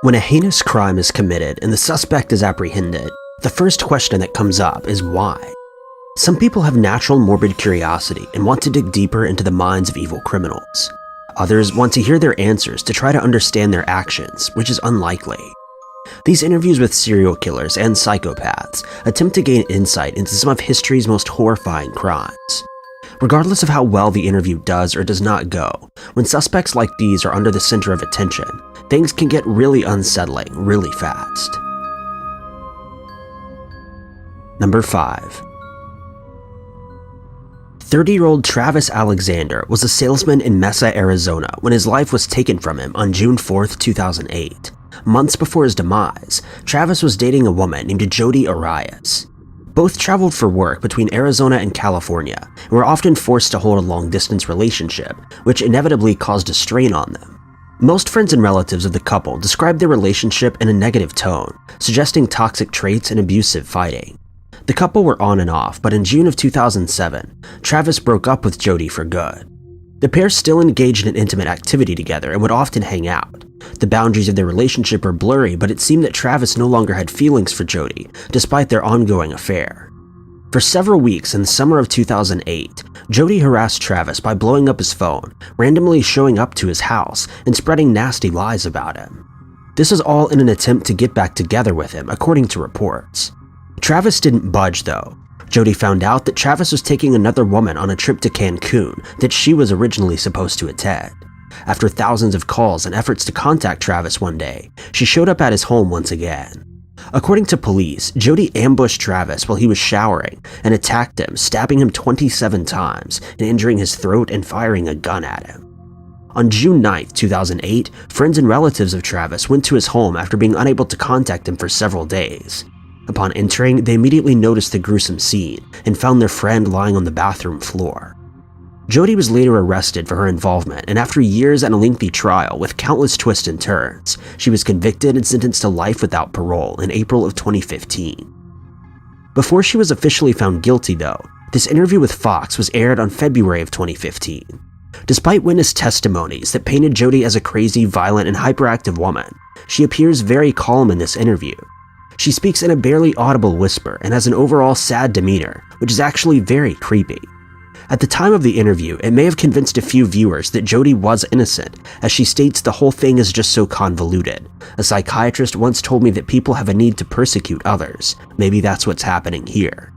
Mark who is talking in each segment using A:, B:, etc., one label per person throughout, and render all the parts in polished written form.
A: When a heinous crime is committed and the suspect is apprehended, the first question that comes up is why? Some people have natural morbid curiosity and want to dig deeper into the minds of evil criminals. Others want to hear their answers to try to understand their actions, which is unlikely. These interviews with serial killers and psychopaths attempt to gain insight into some of history's most horrifying crimes. Regardless of how well the interview does or does not go, when suspects like these are under the center of attention, things can get really unsettling really fast. Number 5. 30-year-old Travis Alexander was a salesman in Mesa, Arizona when his life was taken from him on June 4, 2008. Months before his demise, Travis was dating a woman named Jodi Arias. Both traveled for work between Arizona and California and were often forced to hold a long-distance relationship, which inevitably caused a strain on them. Most friends and relatives of the couple described their relationship in a negative tone, suggesting toxic traits and abusive fighting. The couple were on and off, but in June of 2007, Travis broke up with Jodi for good. The pair still engaged in intimate activity together and would often hang out. The boundaries of their relationship were blurry, but it seemed that Travis no longer had feelings for Jodi, despite their ongoing affair. For several weeks in the summer of 2008, Jodi harassed Travis by blowing up his phone, randomly showing up to his house, and spreading nasty lies about him. This was all in an attempt to get back together with him, according to reports. Travis didn't budge though. Jodi found out that Travis was taking another woman on a trip to Cancun that she was originally supposed to attend. After thousands of calls and efforts to contact Travis one day, she showed up at his home once again. According to police, Jodi ambushed Travis while he was showering and attacked him, stabbing him 27 times and injuring his throat and firing a gun at him. On June 9, 2008, friends and relatives of Travis went to his home after being unable to contact him for several days. Upon entering, they immediately noticed the gruesome scene and found their friend lying on the bathroom floor. Jodi was later arrested for her involvement, and after years and a lengthy trial with countless twists and turns, she was convicted and sentenced to life without parole in April of 2015. Before she was officially found guilty though, this interview with Fox was aired on February of 2015. Despite witness testimonies that painted Jodi as a crazy, violent, and hyperactive woman, she appears very calm in this interview. She speaks in a barely audible whisper and has an overall sad demeanor, which is actually very creepy. At the time of the interview, it may have convinced a few viewers that Jodi was innocent, as she states the whole thing is just so convoluted. A psychiatrist once told me that people have a need to persecute others. Maybe that's what's happening here.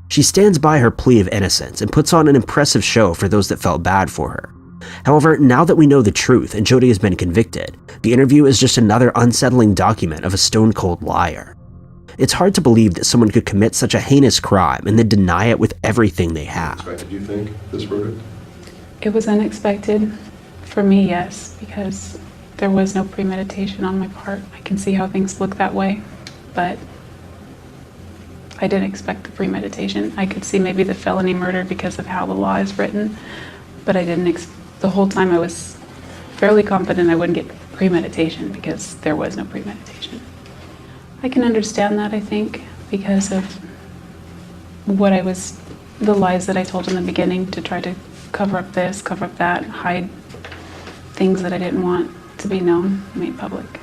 A: She stands by her plea of innocence and puts on an impressive show for those that felt bad for her. However, now that we know the truth and Jodi has been convicted, the interview is just another unsettling document of a stone-cold liar. It's hard to believe that someone could commit such a heinous crime and then deny it with everything they have.
B: Expected, you think, this verdict?
C: It was unexpected for me, yes, because there was no premeditation on my part. I can see how things look that way, but I didn't expect the premeditation. I could see maybe the felony murder because of how the law is written, but I didn't. The whole time I was fairly confident I wouldn't get premeditation because there was no premeditation. I can understand that, I think, because of the lies that I told in the beginning to try to cover up this, cover up that, hide things that I didn't want to be known, made public.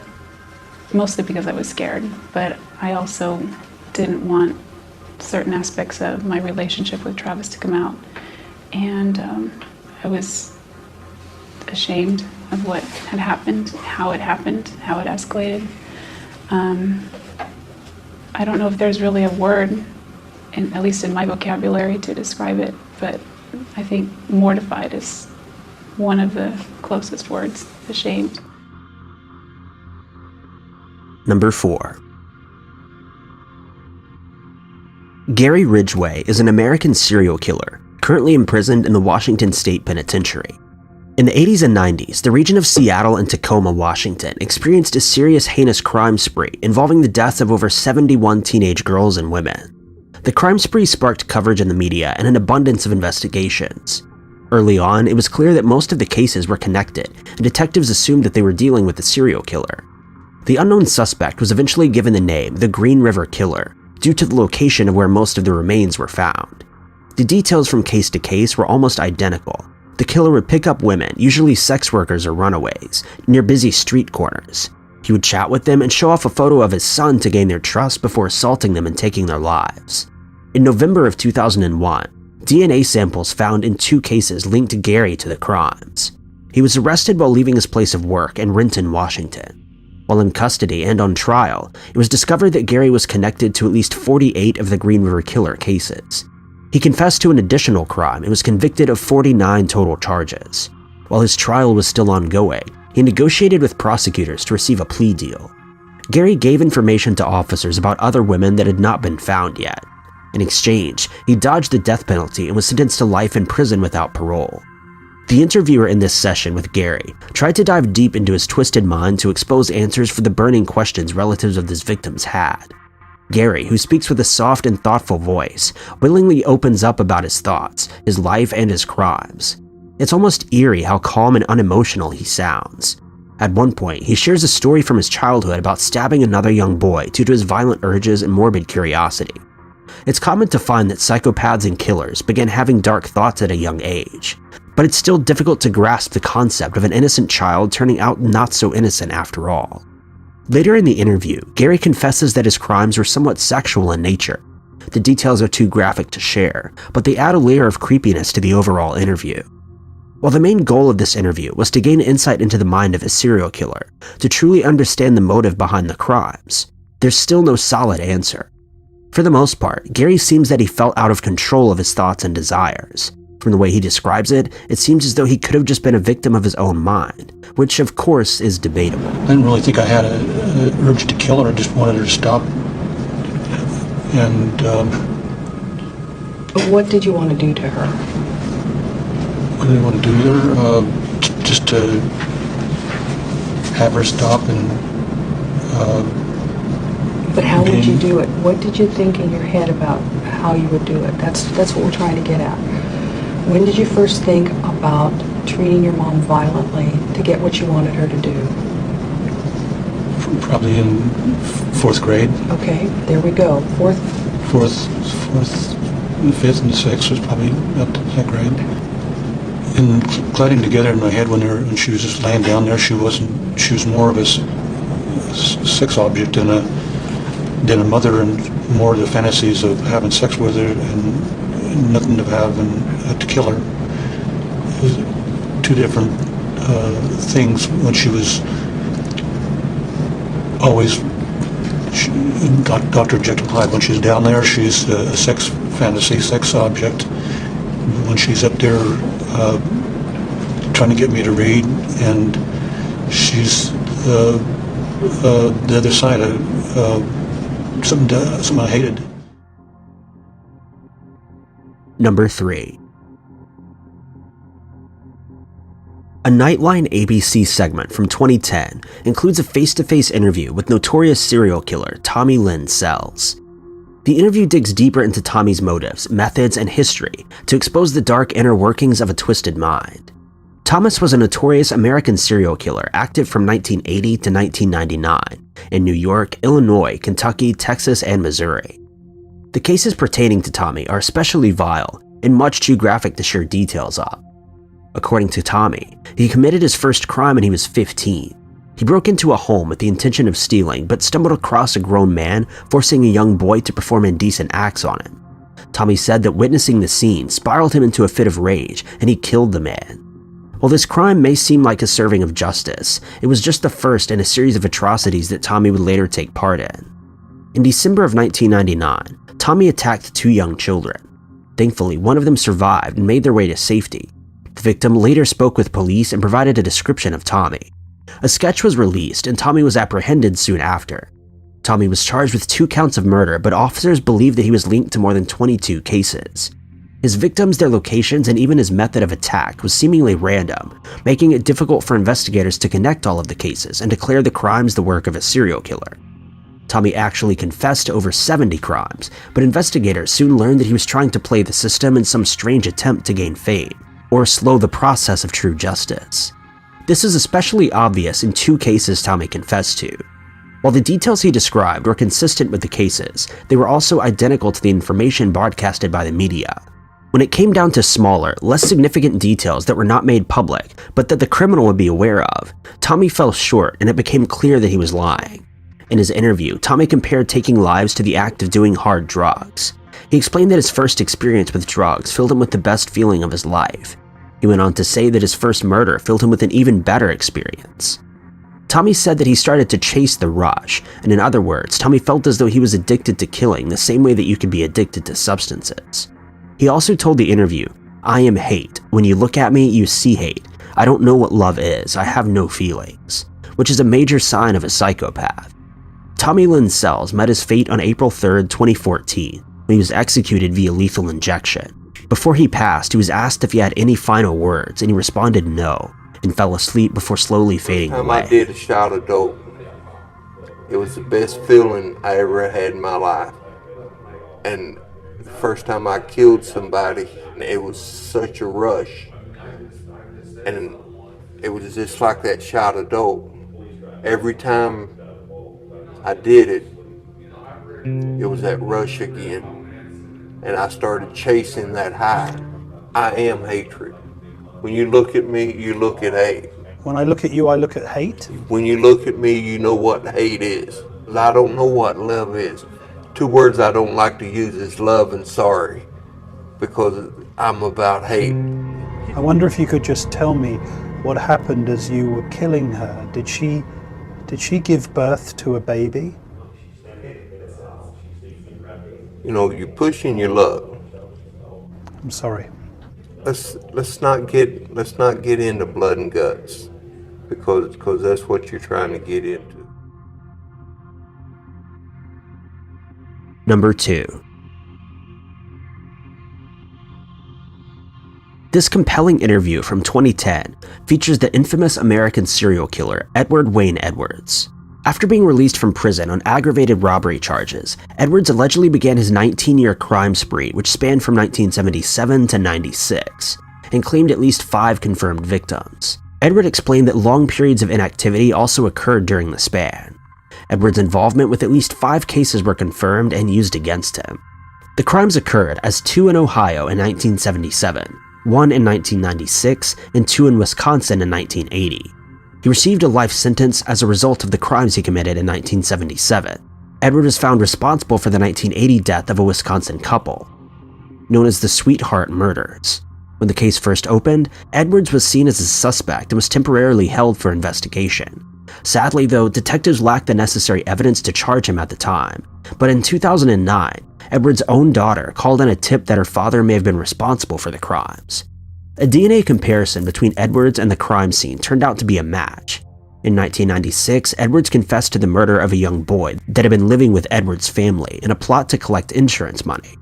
C: Mostly because I was scared, but I also didn't want certain aspects of my relationship with Travis to come out. And I was ashamed of what had happened, how it escalated. I don't know if there's really a word, at least in my vocabulary, to describe it, but I think mortified is one of the closest words, ashamed.
A: Number 4. Gary Ridgway is an American serial killer, currently imprisoned in the Washington State Penitentiary. In the 80s and 90s, the region of Seattle and Tacoma, Washington experienced a serious heinous crime spree involving the deaths of over 71 teenage girls and women. The crime spree sparked coverage in the media and an abundance of investigations. Early on, it was clear that most of the cases were connected, and detectives assumed that they were dealing with a serial killer. The unknown suspect was eventually given the name the Green River Killer, due to the location of where most of the remains were found. The details from case to case were almost identical. The killer would pick up women, usually sex workers or runaways, near busy street corners. He would chat with them and show off a photo of his son to gain their trust before assaulting them and taking their lives. In November of 2001, DNA samples found in 2 cases linked Gary to the crimes. He was arrested while leaving his place of work in Renton, Washington. While in custody and on trial, it was discovered that Gary was connected to at least 48 of the Green River Killer cases. He confessed to an additional crime and was convicted of 49 total charges. While his trial was still ongoing, he negotiated with prosecutors to receive a plea deal. Gary gave information to officers about other women that had not been found yet. In exchange, he dodged the death penalty and was sentenced to life in prison without parole. The interviewer in this session with Gary tried to dive deep into his twisted mind to expose answers for the burning questions relatives of his victims had. Gary, who speaks with a soft and thoughtful voice, willingly opens up about his thoughts, his life, and his crimes. It's almost eerie how calm and unemotional he sounds. At one point, he shares a story from his childhood about stabbing another young boy due to his violent urges and morbid curiosity. It's common to find that psychopaths and killers begin having dark thoughts at a young age, but it's still difficult to grasp the concept of an innocent child turning out not so innocent after all. Later in the interview, Gary confesses that his crimes were somewhat sexual in nature. The details are too graphic to share, but they add a layer of creepiness to the overall interview. While the main goal of this interview was to gain insight into the mind of a serial killer, to truly understand the motive behind the crimes, there's still no solid answer. For the most part, Gary seems that he felt out of control of his thoughts and desires. From the way he describes it, it seems as though he could have just been a victim of his own mind, which of course is debatable.
B: I didn't really think I had an urge to kill her. I just wanted her to stop. And
D: But what did you want to do to her?
B: what did I want to do with her? Just to have her stop and
D: But how would you do it? What did you think in your head about how you would do it? That's what we're trying to get at. When did you first think about treating your mom violently to get what you wanted her to do?
B: probably in 4th grade.
D: Okay, there we go. Fourth,
B: the 5th and the 6th was probably up to that grade. And gliding together in my head when she was just laying down there, she was more of a sex object than a mother, and more the fantasies of having sex with her and nothing to have and to kill her. It was 2 different things. When she was always Dr. Jekyll Hyde. When she's down there, she's a sex fantasy, sex object. When she's up there trying to get me to read, and she's the other side of something I hated.
A: Number 3. A Nightline ABC segment from 2010 includes a face-to-face interview with notorious serial killer Tommy Lynn Sells. The interview digs deeper into Tommy's motives, methods, and history to expose the dark inner workings of a twisted mind. Thomas was a notorious American serial killer active from 1980 to 1999 in New York, Illinois, Kentucky, Texas, and Missouri. The cases pertaining to Tommy are especially vile and much too graphic to share details of. According to Tommy, he committed his first crime when he was 15. He broke into a home with the intention of stealing, but stumbled across a grown man forcing a young boy to perform indecent acts on him. Tommy said that witnessing the scene spiraled him into a fit of rage, and he killed the man. While this crime may seem like a serving of justice, it was just the first in a series of atrocities that Tommy would later take part in. In December of 1999, Tommy attacked 2 young children. Thankfully, one of them survived and made their way to safety. The victim later spoke with police and provided a description of Tommy. A sketch was released, and Tommy was apprehended soon after. Tommy was charged with 2 counts of murder, but officers believed that he was linked to more than 22 cases. His victims, their locations, and even his method of attack was seemingly random, making it difficult for investigators to connect all of the cases and declare the crimes the work of a serial killer. Tommy actually confessed to over 70 crimes, but investigators soon learned that he was trying to play the system in some strange attempt to gain fame, or slow the process of true justice. This is especially obvious in 2 cases Tommy confessed to. While the details he described were consistent with the cases, they were also identical to the information broadcasted by the media. When it came down to smaller, less significant details that were not made public, but that the criminal would be aware of, Tommy fell short and it became clear that he was lying. In his interview, Tommy compared taking lives to the act of doing hard drugs. He explained that his first experience with drugs filled him with the best feeling of his life. He went on to say that his first murder filled him with an even better experience. Tommy said that he started to chase the rush, and in other words, Tommy felt as though he was addicted to killing the same way that you could be addicted to substances. He also told the interview, "I am hate. When you look at me, you see hate. I don't know what love is. I have no feelings," which is a major sign of a psychopath. Tommy Lynn Sells met his fate on April 3, 2014, when he was executed via lethal injection. Before he passed, he was asked if he had any final words, and he responded no, and fell asleep before slowly fading
E: Every time
A: away.
E: I did a shot of dope, it was the best feeling I ever had in my life. And the first time I killed somebody, it was such a rush. And it was just like that shot of dope. Every time I did it, it was that rush again. And I started chasing that high. I am hatred. When you look at me, you look at hate.
F: When I look at you, I look at hate.
E: When you look at me, you know what hate is. I don't know what love is. Two words I don't like to use is love and sorry, because I'm about hate.
F: I wonder if you could just tell me what happened as you were killing her. Did she give birth to a baby?
E: You know, you push and you love.
F: I'm sorry.
E: Let's not get into blood and guts, because that's what you're trying to get into.
A: Number 2. This compelling interview from 2010 features the infamous American serial killer Edward Wayne Edwards. After being released from prison on aggravated robbery charges, Edwards allegedly began his 19-year crime spree, which spanned from 1977 to 96, and claimed at least 5 confirmed victims. Edward explained that long periods of inactivity also occurred during the span. Edwards' involvement with at least 5 cases were confirmed and used against him. The crimes occurred as 2 in Ohio in 1977, 1 in 1996, and 2 in Wisconsin in 1980. He received a life sentence as a result of the crimes he committed in 1977. Edward was found responsible for the 1980 death of a Wisconsin couple, known as the Sweetheart Murders. When the case first opened, Edwards was seen as a suspect and was temporarily held for investigation. Sadly, though, detectives lacked the necessary evidence to charge him at the time. But in 2009, Edwards' own daughter called in a tip that her father may have been responsible for the crimes. A DNA comparison between Edwards and the crime scene turned out to be a match. In 1996, Edwards confessed to the murder of a young boy that had been living with Edwards' family in a plot to collect insurance money.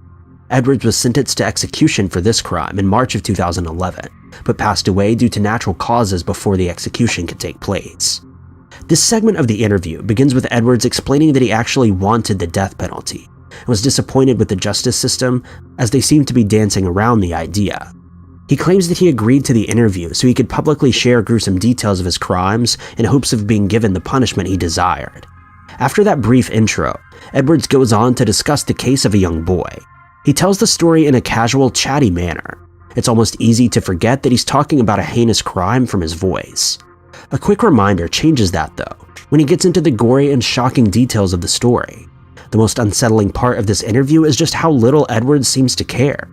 A: Edwards was sentenced to execution for this crime in March of 2011, but passed away due to natural causes before the execution could take place. This segment of the interview begins with Edwards explaining that he actually wanted the death penalty and was disappointed with the justice system as they seemed to be dancing around the idea. He claims that he agreed to the interview so he could publicly share gruesome details of his crimes in hopes of being given the punishment he desired. After that brief intro, Edwards goes on to discuss the case of a young boy. He tells the story in a casual, chatty manner. It's almost easy to forget that he's talking about a heinous crime from his voice. A quick reminder changes that though, when he gets into the gory and shocking details of the story. The most unsettling part of this interview is just how little Edwards seems to care.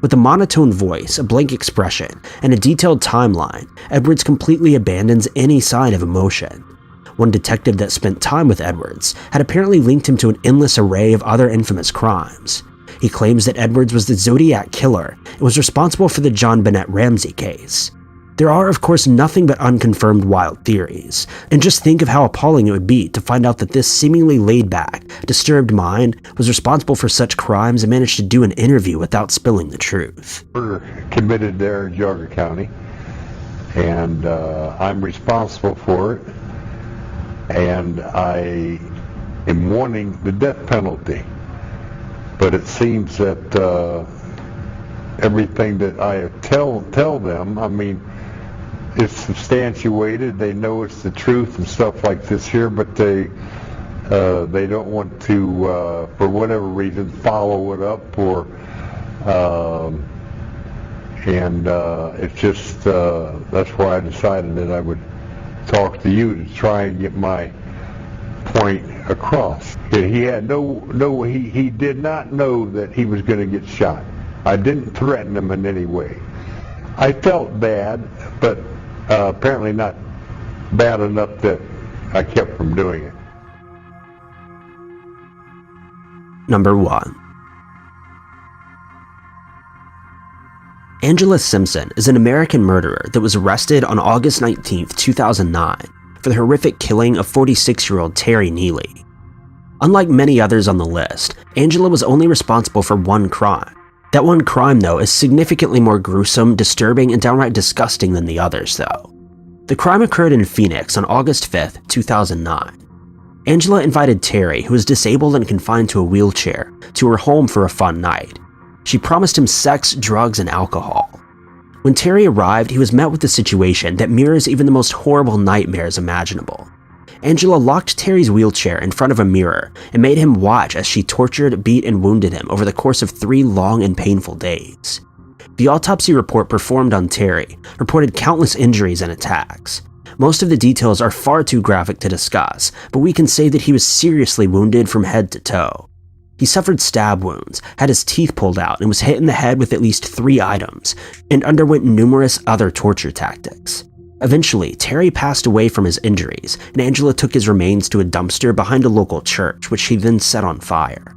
A: With a monotone voice, a blank expression, and a detailed timeline, Edwards completely abandons any sign of emotion. One detective that spent time with Edwards had apparently linked him to an endless array of other infamous crimes. He claims that Edwards was the Zodiac Killer and was responsible for the John Bennett Ramsey case. There are, of course, nothing but unconfirmed wild theories, and just think of how appalling it would be to find out that this seemingly laid-back, disturbed mind was responsible for such crimes and managed to do an interview without spilling the truth.
G: Murder committed there in Geauga County, and I'm responsible for it, and I am wanting the death penalty. But it seems that everything that I tell them, I mean, it's substantiated. They know it's the truth and stuff like this here, but they don't want to, for whatever reason, follow it up or And it's just, that's why I decided that I would talk to you to try and get my point across. He had he did not know that he was going to get shot. I didn't threaten him in any way. I felt bad, but apparently not bad enough that I kept from doing it.
A: Number 1. Angela Simpson is an American murderer that was arrested on August 19, 2009 for the horrific killing of 46-year-old Terry Neely. Unlike many others on the list, Angela was only responsible for one crime. That one crime, though, is significantly more gruesome, disturbing, and downright disgusting than the others, though. The crime occurred in Phoenix on August 5, 2009. Angela invited Terry, who was disabled and confined to a wheelchair, to her home for a fun night. She promised him sex, drugs, and alcohol. When Terry arrived, he was met with a situation that mirrors even the most horrible nightmares imaginable. Angela locked Terry's wheelchair in front of a mirror and made him watch as she tortured, beat, and wounded him over the course of 3 long and painful days. The autopsy report performed on Terry reported countless injuries and attacks. Most of the details are far too graphic to discuss, but we can say that he was seriously wounded from head to toe. He suffered stab wounds, had his teeth pulled out, and was hit in the head with at least 3 items, and underwent numerous other torture tactics. Eventually, Terry passed away from his injuries, and Angela took his remains to a dumpster behind a local church, which she then set on fire.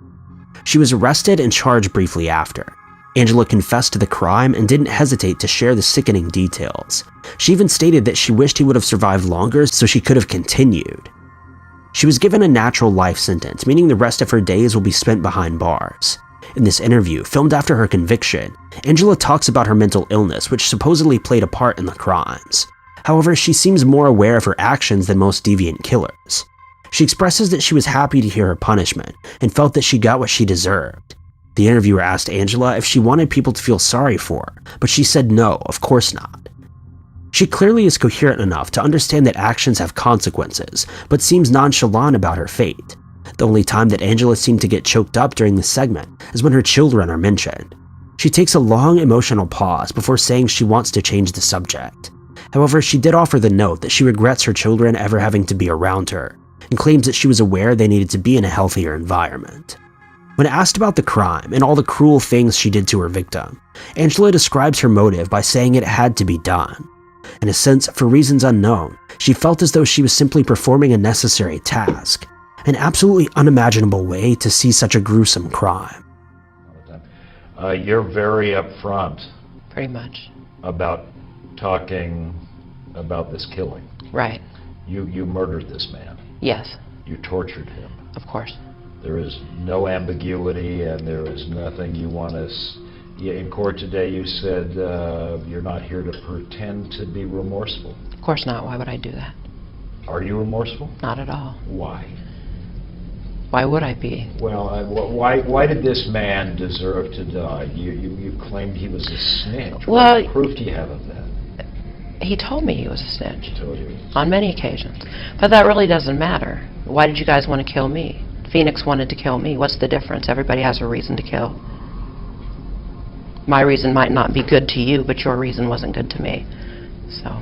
A: She was arrested and charged briefly after. Angela confessed to the crime and didn't hesitate to share the sickening details. She even stated that she wished he would have survived longer so she could have continued. She was given a natural life sentence, meaning the rest of her days will be spent behind bars. In this interview, filmed after her conviction, Angela talks about her mental illness, which supposedly played a part in the crimes. However, she seems more aware of her actions than most deviant killers. She expresses that she was happy to hear her punishment and felt that she got what she deserved. The interviewer asked Angela if she wanted people to feel sorry for her, but she said no, of course not. She clearly is coherent enough to understand that actions have consequences, but seems nonchalant about her fate. The only time that Angela seemed to get choked up during this segment is when her children are mentioned. She takes a long emotional pause before saying she wants to change the subject. However, she did offer the note that she regrets her children ever having to be around her, and claims that she was aware they needed to be in a healthier environment. When asked about the crime and all the cruel things she did to her victim, Angela describes her motive by saying it had to be done. In a sense, for reasons unknown, she felt as though she was simply performing a necessary task, an absolutely unimaginable way to see such a gruesome crime.
H: You're very upfront
I: Pretty much.
H: about talking about this killing.
I: Right.
H: You murdered this man.
I: Yes,
H: You tortured him.
I: of course.
H: There is no ambiguity, and there is nothing you want us. In court today, you said you're not here to pretend to be remorseful.
I: Of course not. Why would I do that?
H: Are you remorseful?
I: Not at all.
H: Why?
I: Why would I be?
H: Well, why did this man deserve to die? You claimed he was a snitch.
I: Well,
H: What proof do you have of that?
I: He told me he was a snitch.
H: He told you.
I: On many occasions. But that really doesn't matter. Why did you guys want to kill me? Phoenix wanted to kill me. What's the difference? Everybody has a reason to kill. My reason might not be good to you, but your reason wasn't good to me. So.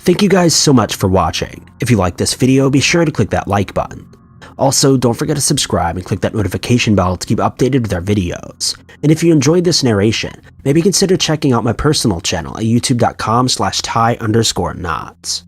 A: Thank you guys so much for watching. If you liked this video, be sure to click that like button. Also, don't forget to subscribe and click that notification bell to keep updated with our videos. And if you enjoyed this narration, maybe consider checking out my personal channel at youtube.com/Ty_knots.